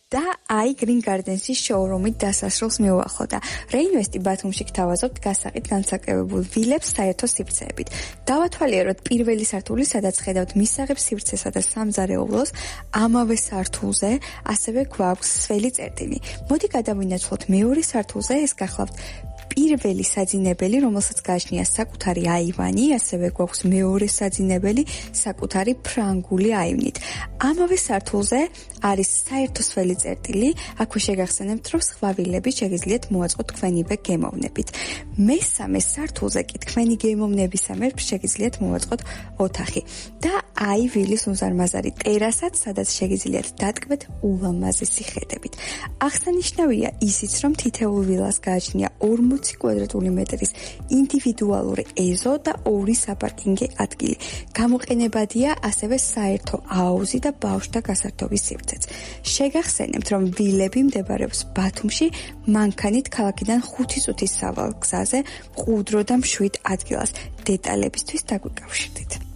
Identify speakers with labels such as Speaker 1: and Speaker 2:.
Speaker 1: და აი Green Gardens-ის შოურუმით დასასრულს მივუახლოვდა. Reinvest-ი ბათუმში გთავაზობთ გასაყიდ განცალკევებულ ვილებს საერთო სივრცეებით. დავათვალიეროთ პირველი სართული, სადაც ხედავთ მისაღებ სივრცესა და სამზარეულოს, ამავე სართულზე ასევე გვაქვს სველი წერტილი. მოდი გადავინაცვლოთ მეორე სართულზე, ეს გახლავთ პირველი საძინებელი, რომელსაც გააჩნია საკუთარი აივანი, ასევე გვაქვს მეორე საძინებელი, საკუთარი ფრანგული აივნით. ამავე სართულზე არის საერთო სველი წერტილი, აქვე შეგახსენებთ, რომ სხვა ვილები შეგიძლიათ მოაწყოთ თქვენივე გემოვნებით. მესამე სართულზე კი თქვენი გემოვნებისამებრ შეგიძლიათ მოაწყოთ ოთახი და აი ვილის უზარმაზარი ტერასაც, სადაც შეგიძლიათ დატკბეთ ულამაზესი ხედებით. აღსანიშნავია ისიც, რომ თითოეულ ვილას გააჩნია 40 კვადრატული მეტრის ინდივიდუალური ეზო და 2 საპარკინგე ადგილი. გამოყენებადია ასევე საერთო აუზი და ბავშვთა გასართობის სივრცეც. შეგახსენებთ, რომ ვილები მდებარეობს ბათუმში, მანქანით ქალაქიდან 5 წუთის სავალ გზაზე, მყუდრო და მშვიდ ადგილას. დეტალებისთვის დაგვიკავშირდით.